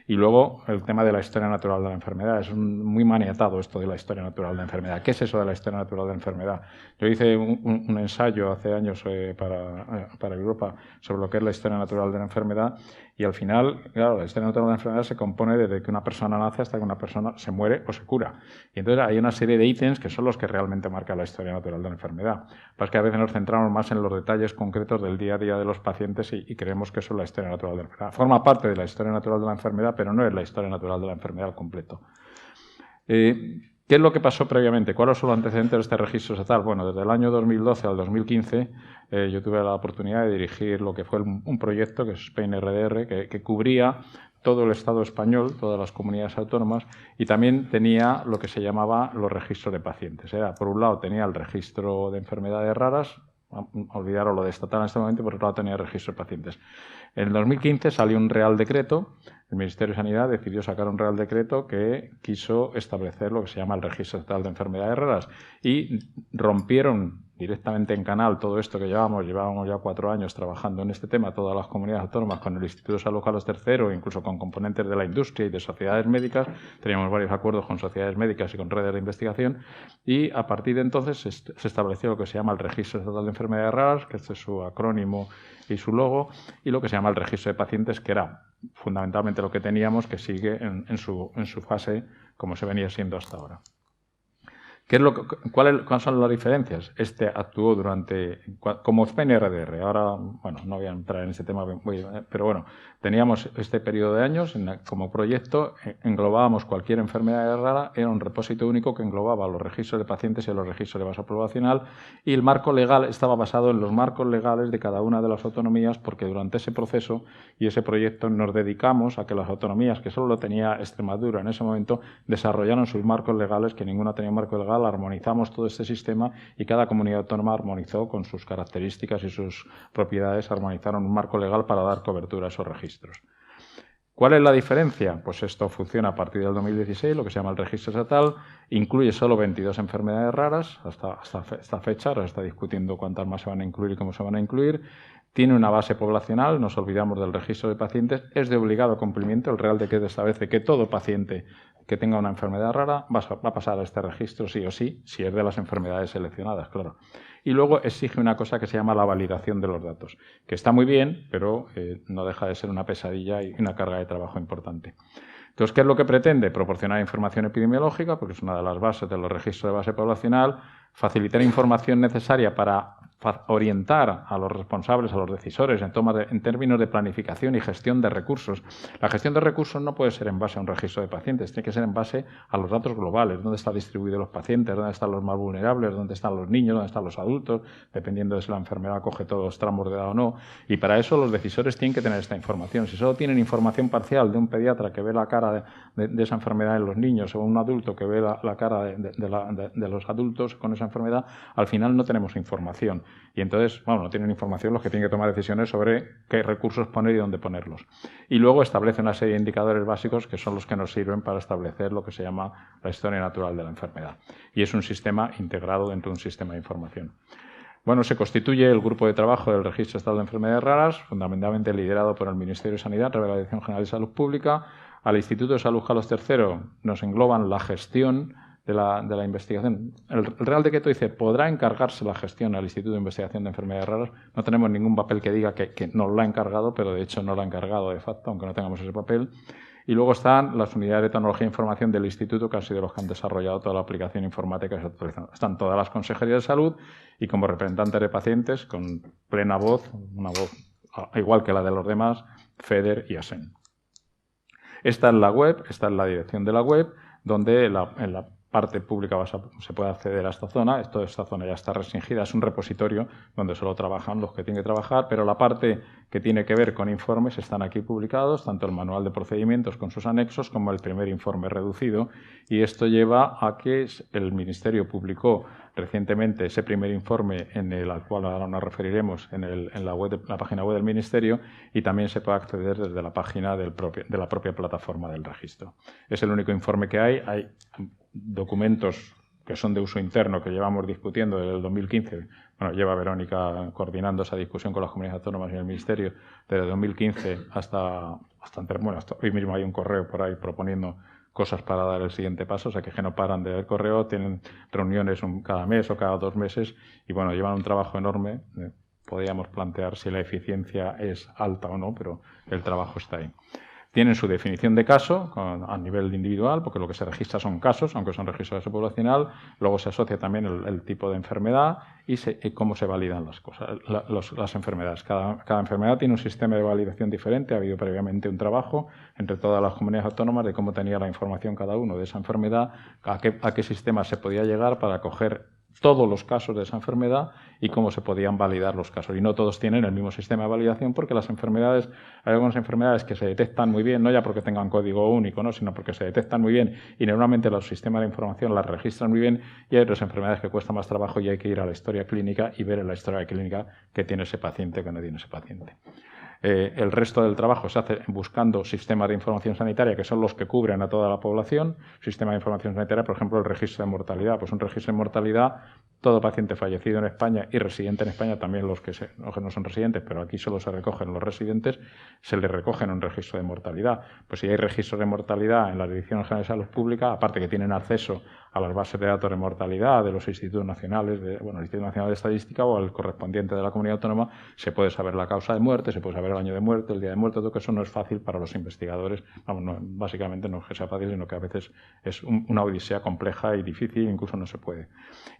Y luego el tema de la historia natural de la enfermedad. Es muy maniatado esto de la historia natural de la enfermedad. ¿Qué es eso de la historia natural de la enfermedad? Yo hice un ensayo hace años para Europa sobre lo que es la historia natural de la enfermedad, y al final, claro, la historia natural de la enfermedad se compone desde que una persona nace hasta que una persona se muere o se cura. Y entonces hay una serie de ítems que son los que realmente marcan la historia natural de la enfermedad. Lo que pasa es que a veces nos centramos más en los detalles concretos del día a día de los pacientes y creemos que eso es la historia natural de la enfermedad. Forma parte de la historia natural de la enfermedad, pero no es la historia natural de la enfermedad al completo. ¿Qué es lo que pasó previamente? ¿Cuáles son los antecedentes de este registro estatal? Bueno, desde el año 2012 al 2015 yo tuve la oportunidad de dirigir lo que fue un proyecto que es Spain RDR, que cubría todo el Estado español, todas las comunidades autónomas, y también tenía lo que se llamaba los registros de pacientes. Por un lado tenía el registro de enfermedades raras, olvidaros lo de estatal en este momento, por otro lado tenía el registro de pacientes. En el 2015 salió un Real Decreto. El Ministerio de Sanidad decidió sacar un Real Decreto que quiso establecer lo que se llama el Registro Estatal de Enfermedades Raras, y rompieron directamente en canal todo esto que llevábamos ya 4 años trabajando en este tema, todas las comunidades autónomas, con el Instituto de Salud Carlos III, incluso con componentes de la industria y de sociedades médicas. Teníamos varios acuerdos con sociedades médicas y con redes de investigación, y a partir de entonces se estableció lo que se llama el Registro Estatal de Enfermedades Raras, que este es su acrónimo y su logo, y lo que se llama el Registro de Pacientes, que era fundamentalmente lo que teníamos, que sigue en su fase como se venía siendo hasta ahora. ¿Cuáles son las diferencias? Este actuó como Spain RDR. Ahora, bueno, no voy a entrar en ese tema, pero bueno, teníamos este periodo de años como proyecto, englobábamos cualquier enfermedad rara, era un repositorio único que englobaba los registros de pacientes y los registros de base poblacional, y el marco legal estaba basado en los marcos legales de cada una de las autonomías, porque durante ese proceso y ese proyecto nos dedicamos a que las autonomías, que solo lo tenía Extremadura en ese momento, desarrollaron sus marcos legales, que ninguna tenía marco legal. Armonizamos todo este sistema y cada comunidad autónoma armonizó con sus características y sus propiedades, armonizaron un marco legal para dar cobertura a esos registros. ¿Cuál es la diferencia? Pues esto funciona a partir del 2016, lo que se llama el registro estatal, incluye solo 22 enfermedades raras, hasta esta fecha, ahora se está discutiendo cuántas más se van a incluir y cómo se van a incluir. Tiene una base poblacional, nos olvidamos del registro de pacientes, es de obligado cumplimiento. El Real Decreto establece que todo paciente que tenga una enfermedad rara va a pasar a este registro sí o sí, si es de las enfermedades seleccionadas, claro. Y luego exige una cosa que se llama la validación de los datos, que está muy bien, pero no deja de ser una pesadilla y una carga de trabajo importante. Entonces, ¿qué es lo que pretende? Proporcionar información epidemiológica, porque es una de las bases de los registros de base poblacional, facilitar información necesaria para orientar a los responsables, a los decisores en términos de planificación y gestión de recursos. La gestión de recursos no puede ser en base a un registro de pacientes, tiene que ser en base a los datos globales, dónde están distribuidos los pacientes, dónde están los más vulnerables, dónde están los niños, dónde están los adultos, dependiendo de si la enfermedad coge todos los tramos de edad o no. Y para eso los decisores tienen que tener esta información. Si solo tienen información parcial de un pediatra que ve la cara de esa enfermedad en los niños, o un adulto que ve la cara de los adultos con esa enfermedad, al final no tenemos información. Y entonces, bueno, no tienen información los que tienen que tomar decisiones sobre qué recursos poner y dónde ponerlos. Y luego establece una serie de indicadores básicos que son los que nos sirven para establecer lo que se llama la historia natural de la enfermedad. Y es un sistema integrado dentro de un sistema de información. Bueno, se constituye el grupo de trabajo del Registro Estatal de Enfermedades Raras, fundamentalmente liderado por el Ministerio de Sanidad, a través de la Dirección General de Salud Pública. Al Instituto de Salud Carlos III nos engloban la gestión de la investigación. El Real Decreto dice podrá encargarse la gestión al Instituto de Investigación de Enfermedades Raras. No tenemos ningún papel que diga que nos lo ha encargado, pero de hecho no lo ha encargado de facto, aunque no tengamos ese papel. Y luego están las unidades de tecnología e información del Instituto, que han sido los que han desarrollado toda la aplicación informática que se actualiza. Están todas las consejerías de salud y como representantes de pacientes, con plena voz, una voz igual que la de los demás, FEDER y ASEN. Esta es la web, esta es la dirección de la web, donde en la parte pública se puede acceder a esta zona. Toda esta zona ya está restringida, es un repositorio donde solo trabajan los que tienen que trabajar, pero la parte que tiene que ver con informes están aquí publicados, tanto el manual de procedimientos con sus anexos como el primer informe reducido, y esto lleva a que el Ministerio publicó recientemente ese primer informe al cual ahora nos referiremos en la página web del Ministerio, y también se puede acceder desde la página de la propia plataforma del registro. Es el único informe que hay documentos que son de uso interno que llevamos discutiendo desde el 2015. Bueno, lleva Verónica coordinando esa discusión con las comunidades autónomas y el Ministerio desde el 2015 hasta hoy mismo hay un correo por ahí proponiendo cosas para dar el siguiente paso, o sea que no paran de ver correo, tienen reuniones cada mes o cada 2 meses y bueno, llevan un trabajo enorme. Podríamos plantear si la eficiencia es alta o no, pero el trabajo está ahí. Tienen su definición de caso a nivel individual, porque lo que se registra son casos, aunque son registros de base poblacional. Luego se asocia también el tipo de enfermedad y cómo se validan las cosas, las enfermedades. Cada enfermedad tiene un sistema de validación diferente. Ha habido previamente un trabajo entre todas las comunidades autónomas de cómo tenía la información cada uno de esa enfermedad, a qué sistema se podía llegar para coger todos los casos de esa enfermedad y cómo se podían validar los casos. Y no todos tienen el mismo sistema de validación porque hay algunas enfermedades que se detectan muy bien, no ya porque tengan código único, ¿no? sino porque se detectan muy bien y normalmente los sistemas de información las registran muy bien, y hay otras enfermedades que cuesta más trabajo y hay que ir a la historia clínica y ver en la historia clínica qué tiene ese paciente o qué no tiene ese paciente. El resto del trabajo se hace buscando sistemas de información sanitaria que son los que cubren a toda la población. Sistema de información sanitaria, por ejemplo, el registro de mortalidad. Pues un registro de mortalidad, todo paciente fallecido en España y residente en España, también los que no son residentes, pero aquí solo se recogen los residentes, se les recogen un registro de mortalidad. Pues si hay registros de mortalidad en la Dirección General de Salud Pública, aparte que tienen acceso a las bases de datos de mortalidad de los institutos nacionales, el Instituto Nacional de Estadística o al correspondiente de la comunidad autónoma, se puede saber la causa de muerte, se puede saber el año de muerte, el día de muerte, todo que eso no es fácil para los investigadores. Básicamente no es que sea fácil, sino que a veces es una odisea compleja y difícil, incluso no se puede.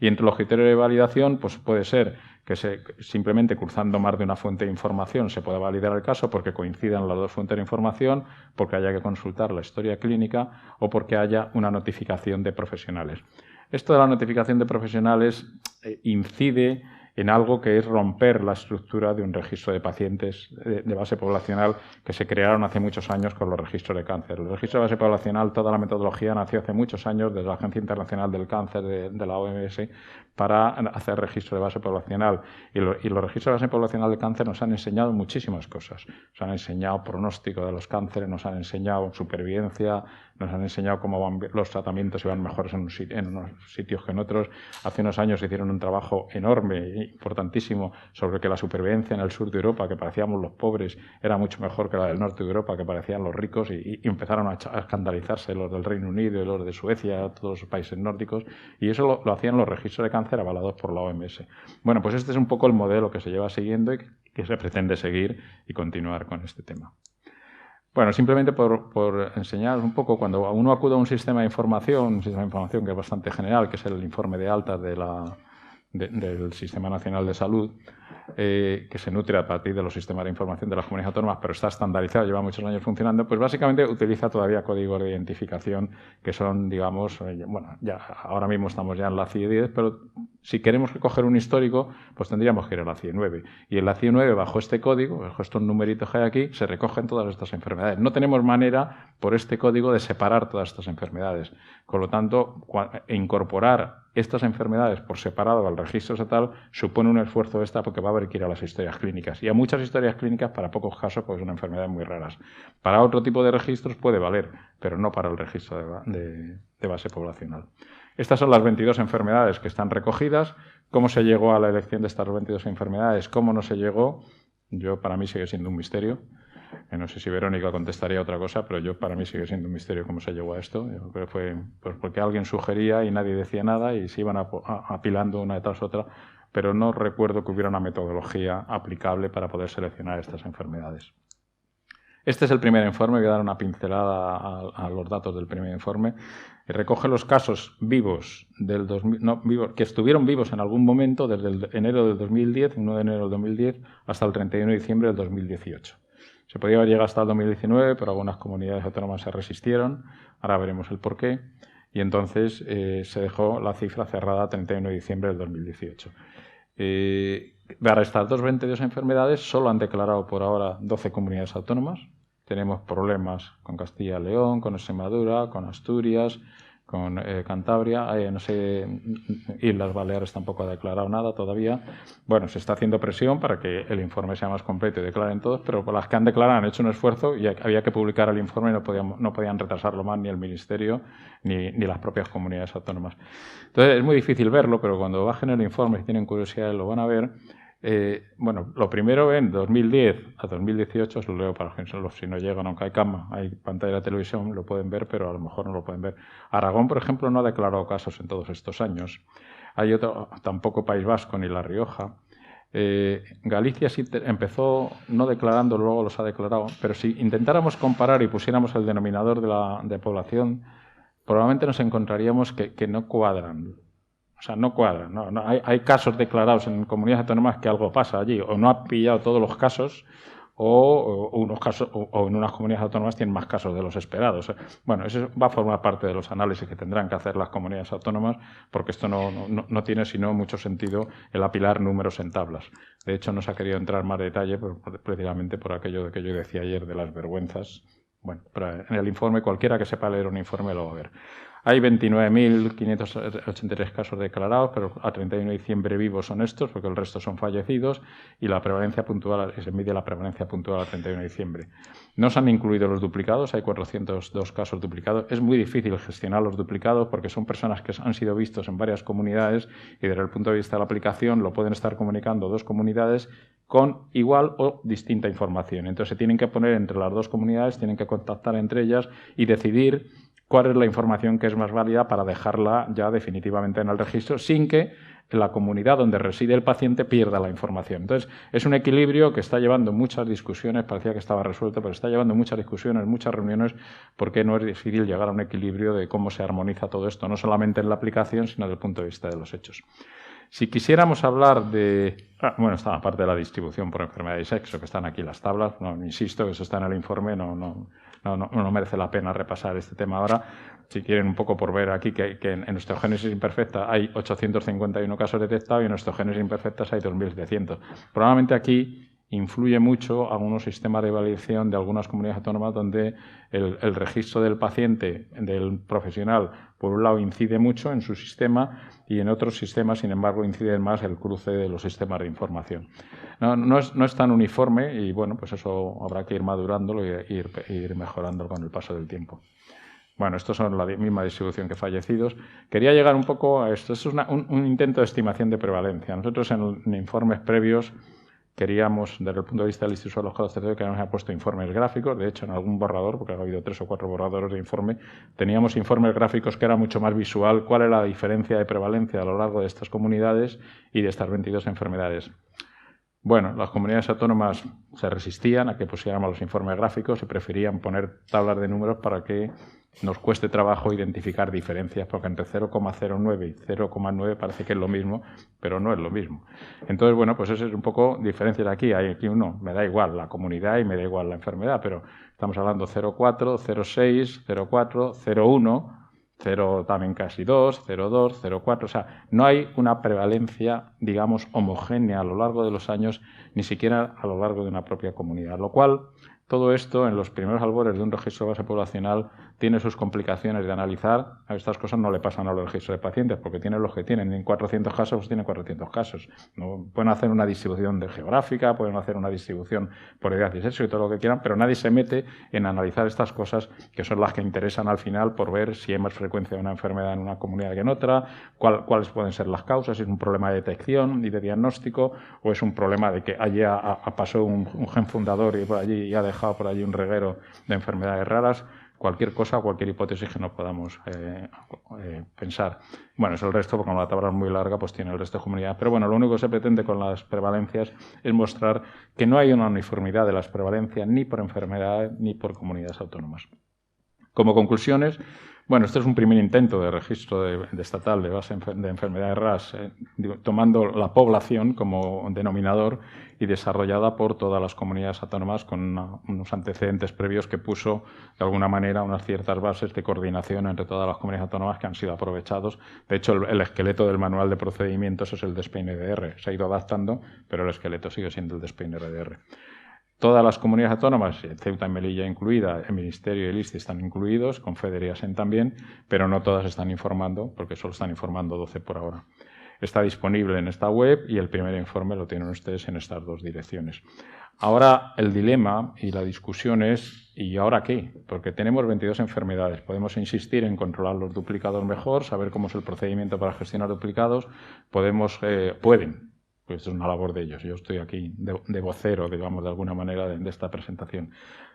Y entre los criterios de validación, pues puede ser que simplemente cruzando más de una fuente de información se pueda validar el caso porque coincidan las dos fuentes de información, porque haya que consultar la historia clínica o porque haya una notificación de profesionales. Esto de la notificación de profesionales incide en algo que es romper la estructura de un registro de pacientes de base poblacional que se crearon hace muchos años con los registros de cáncer. El registro de base poblacional, toda la metodología nació hace muchos años desde la Agencia Internacional del Cáncer de la OMS para hacer registro de base poblacional. Y los registros de base poblacional de cáncer nos han enseñado muchísimas cosas. Nos han enseñado pronóstico de los cánceres, nos han enseñado supervivencia, nos han enseñado cómo los tratamientos se van mejores en unos sitios que en otros. Hace unos años hicieron un trabajo enorme e importantísimo sobre que la supervivencia en el sur de Europa, que parecíamos los pobres, era mucho mejor que la del norte de Europa, que parecían los ricos, y empezaron a escandalizarse los del Reino Unido y los de Suecia, todos los países nórdicos, y eso lo hacían los registros de cáncer avalados por la OMS. Bueno, pues este es un poco el modelo que se lleva siguiendo y que se pretende seguir y continuar con este tema. Bueno, simplemente por enseñaros un poco, cuando uno acude a un sistema de información que es bastante general, que es el informe de alta del Sistema Nacional de Salud, que se nutre a partir de los sistemas de información de las comunidades autónomas, pero está estandarizado, lleva muchos años funcionando, pues básicamente utiliza todavía códigos de identificación que son, digamos, ya ahora mismo estamos ya en la CIE 10, pero si queremos coger un histórico, pues tendríamos que ir a la CIE 9. Y en la CIE 9, bajo este código, bajo estos numeritos que hay aquí, se recogen todas estas enfermedades. No tenemos manera, por este código, de separar todas estas enfermedades. Con lo tanto, incorporar estas enfermedades por separado al registro estatal supone un esfuerzo extra porque va a haber que ir a las historias clínicas. Y a muchas historias clínicas, para pocos casos, pues son enfermedades muy raras. Para otro tipo de registros puede valer, pero no para el registro de base poblacional. Estas son las 22 enfermedades que están recogidas. ¿Cómo se llegó a la elección de estas 22 enfermedades? ¿Cómo no se llegó? Para mí sigue siendo un misterio. No sé si Verónica contestaría otra cosa, pero para mí sigue siendo un misterio cómo se llegó a esto. Yo creo que fue pues porque alguien sugería y nadie decía nada y se iban apilando una detrás de otra, pero no recuerdo que hubiera una metodología aplicable para poder seleccionar estas enfermedades. Este es el primer informe, voy a dar una pincelada a los datos del primer informe. Recoge los casos vivos del que estuvieron vivos en algún momento desde el enero del 2010, 1 de enero del 2010, hasta el 31 de diciembre del 2018. Se podía haber llegado hasta el 2019, pero algunas comunidades autónomas se resistieron. Ahora veremos el porqué. Y entonces se dejó la cifra cerrada a 31 de diciembre del 2018. Para estas dos 22 enfermedades solo han declarado por ahora 12 comunidades autónomas. Tenemos problemas con Castilla y León, con Extremadura, con Asturias, con Cantabria, no sé, Islas Baleares tampoco ha declarado nada todavía. Bueno, se está haciendo presión para que el informe sea más completo y declaren todos, pero por las que han declarado han hecho un esfuerzo y había que publicar el informe y no podían retrasarlo más ni el Ministerio ni las propias comunidades autónomas. Entonces es muy difícil verlo, pero cuando bajen el informe, si tienen curiosidad lo van a ver. Bueno, lo primero en 2010 a 2018, os lo leo para que si no llegan, aunque hay cama, hay pantalla de la televisión, lo pueden ver, pero a lo mejor no lo pueden ver. Aragón, por ejemplo, no ha declarado casos en todos estos años. Hay otro, tampoco País Vasco ni La Rioja. Galicia sí empezó no declarando, luego los ha declarado, pero si intentáramos comparar y pusiéramos el denominador de población, probablemente nos encontraríamos que no cuadran. O sea, no cuadran. No, hay casos declarados en comunidades autónomas que algo pasa allí. O no ha pillado todos los casos, o en unas comunidades autónomas tienen más casos de los esperados. Bueno, eso va a formar parte de los análisis que tendrán que hacer las comunidades autónomas, porque esto no tiene sino mucho sentido el apilar números en tablas. De hecho, no se ha querido entrar en más detalle precisamente por aquello que yo decía ayer de las vergüenzas. Bueno, pero en el informe, cualquiera que sepa leer un informe lo va a ver. Hay 29.583 casos declarados, pero a 31 de diciembre vivos son estos, porque el resto son fallecidos, y la prevalencia puntual, se mide la prevalencia puntual a 31 de diciembre. No se han incluido los duplicados, hay 402 casos duplicados. Es muy difícil gestionar los duplicados porque son personas que han sido vistos en varias comunidades y desde el punto de vista de la aplicación lo pueden estar comunicando dos comunidades con igual o distinta información. Entonces se tienen que poner entre las dos comunidades, tienen que contactar entre ellas y decidir cuál es la información que es más válida para dejarla ya definitivamente en el registro sin que la comunidad donde reside el paciente pierda la información. Entonces, es un equilibrio que está llevando muchas discusiones, parecía que estaba resuelto, pero está llevando muchas discusiones, muchas reuniones, porque no es difícil llegar a un equilibrio de cómo se armoniza todo esto, no solamente en la aplicación, sino desde el punto de vista de los hechos. Si quisiéramos hablar de... bueno, está aparte de la distribución por enfermedad y sexo, que están aquí las tablas, insisto que eso está en el informe, no merece la pena repasar este tema ahora. Si quieren un poco por ver aquí que en osteogénesis imperfecta hay 851 casos detectados y en osteogénesis imperfectas hay 2.700. Probablemente aquí influye mucho algunos sistemas de validación de algunas comunidades autónomas donde el registro del paciente, del profesional, por un lado incide mucho en su sistema y en otros sistemas, sin embargo, incide más el cruce de los sistemas de información. No es tan uniforme y, bueno, pues eso habrá que ir madurándolo e ir mejorándolo con el paso del tiempo. Bueno, estos son la misma distribución que fallecidos. Quería llegar un poco a esto. Esto es un intento de estimación de prevalencia. Nosotros en informes previos queríamos, desde el punto de vista del Instituto de los Casos Terciarios, que habíamos puesto informes gráficos. De hecho, en algún borrador, porque ha habido 3 o 4 borradores de informe, teníamos informes gráficos que era mucho más visual cuál era la diferencia de prevalencia a lo largo de estas comunidades y de estas 22 enfermedades. Bueno, las comunidades autónomas se resistían a que pusiéramos los informes gráficos y preferían poner tablas de números para que nos cueste trabajo identificar diferencias, porque entre 0,09 y 0,9 parece que es lo mismo, pero no es lo mismo. Entonces, bueno, pues eso es un poco diferencias aquí. Hay aquí uno, me da igual la comunidad y me da igual la enfermedad, pero estamos hablando 0,4, 0,6, 0,4, 0,1, 0 también casi 2, 0,2, 0,4. O sea, no hay una prevalencia, digamos, homogénea a lo largo de los años, ni siquiera a lo largo de una propia comunidad, lo cual... Todo esto, en los primeros albores de un registro de base poblacional, tiene sus complicaciones de analizar. A estas cosas no le pasan a los registros de pacientes, porque tienen los que tienen. En 400 casos, pues tienen 400 casos. No, pueden hacer una distribución geográfica, pueden hacer una distribución por edad y sexo y todo lo que quieran, pero nadie se mete en analizar estas cosas, que son las que interesan al final por ver si hay más frecuencia de una enfermedad en una comunidad que en otra, cuáles pueden ser las causas, si es un problema de detección y de diagnóstico, o es un problema de que allí pasó un gen fundador y por allí y ha dejado por allí un reguero de enfermedades raras. cualquier cosa, cualquier hipótesis que nos podamos pensar. Bueno, es el resto, porque como la tabla es muy larga, pues tiene el resto de comunidades. Pero bueno, lo único que se pretende con las prevalencias es mostrar que no hay una uniformidad de las prevalencias ni por enfermedad ni por comunidades autónomas. Como conclusiones, bueno, este es un primer intento de registro de estatal de base de enfermedades RAS, tomando la población como denominador y desarrollada por todas las comunidades autónomas con unos antecedentes previos que puso, de alguna manera, unas ciertas bases de coordinación entre todas las comunidades autónomas que han sido aprovechados. De hecho, el esqueleto del manual de procedimientos es el de SPEIN-EDR. Se ha ido adaptando, pero el esqueleto sigue siendo el de SPEIN-EDR. Todas las comunidades autónomas, Ceuta y Melilla incluida, el Ministerio y el ISTI están incluidos, con FEDER y ASEN también, pero no todas están informando, porque solo están informando 12 por ahora. Está disponible en esta web y el primer informe lo tienen ustedes en estas dos direcciones. Ahora el dilema y la discusión es, ¿y ahora qué? Porque tenemos 22 enfermedades. Podemos insistir en controlar los duplicados mejor, saber cómo es el procedimiento para gestionar duplicados. Pueden. Pues es una labor de ellos. Yo estoy aquí de vocero, digamos, de alguna manera, de esta presentación.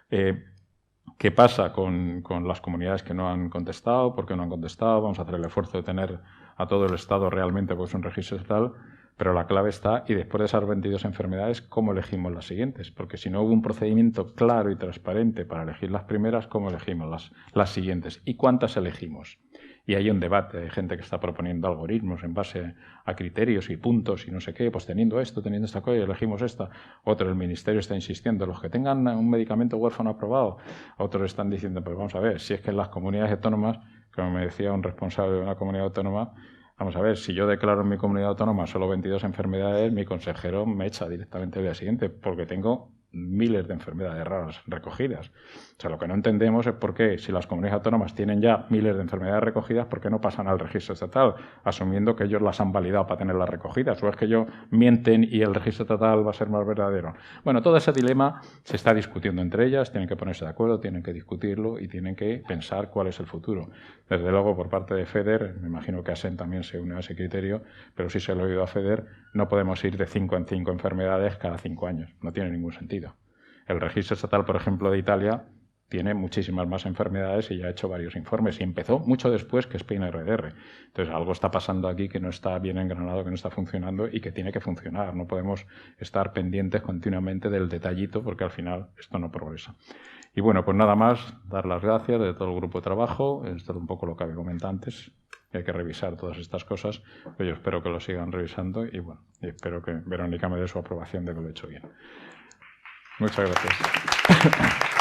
¿Qué pasa con las comunidades que no han contestado? ¿Por qué no han contestado? Vamos a hacer el esfuerzo de tener a todo el Estado realmente pues un registro estatal, pero la clave está, y después de esas 22 enfermedades, ¿cómo elegimos las siguientes? Porque si no hubo un procedimiento claro y transparente para elegir las primeras, ¿cómo elegimos las siguientes? ¿Y cuántas elegimos? Y hay un debate de gente que está proponiendo algoritmos en base a criterios y puntos y no sé qué, pues teniendo esta cosa, elegimos esta. Otro, el Ministerio está insistiendo, los que tengan un medicamento huérfano aprobado. Otros están diciendo, pues vamos a ver, si es que en las comunidades autónomas, como me decía un responsable de una comunidad autónoma, vamos a ver, si yo declaro en mi comunidad autónoma solo 22 enfermedades, mi consejero me echa directamente al día siguiente, porque tengo miles de enfermedades raras recogidas. O sea, lo que no entendemos es por qué, si las comunidades autónomas tienen ya miles de enfermedades recogidas, ¿por qué no pasan al registro estatal? Asumiendo que ellos las han validado para tenerlas recogidas. ¿O es que ellos mienten y el registro estatal va a ser más verdadero? Bueno, todo ese dilema se está discutiendo entre ellas, tienen que ponerse de acuerdo, tienen que discutirlo y tienen que pensar cuál es el futuro. Desde luego, por parte de FEDER, me imagino que ASEN también se une a ese criterio, pero sí se lo he oído a FEDER, no podemos ir de 5 en 5 enfermedades cada 5 años. No tiene ningún sentido. El registro estatal, por ejemplo, de Italia, tiene muchísimas más enfermedades y ya ha hecho varios informes y empezó mucho después que SPEIN-EDR. Entonces, algo está pasando aquí que no está bien engranado, que no está funcionando y que tiene que funcionar. No podemos estar pendientes continuamente del detallito porque al final esto no progresa. Y bueno, pues nada más, dar las gracias de todo el grupo de trabajo. Esto es un poco lo que había comentado antes. Hay que revisar todas estas cosas, pero yo espero que lo sigan revisando y bueno, espero que Verónica me dé su aprobación de que lo he hecho bien. Muchas gracias.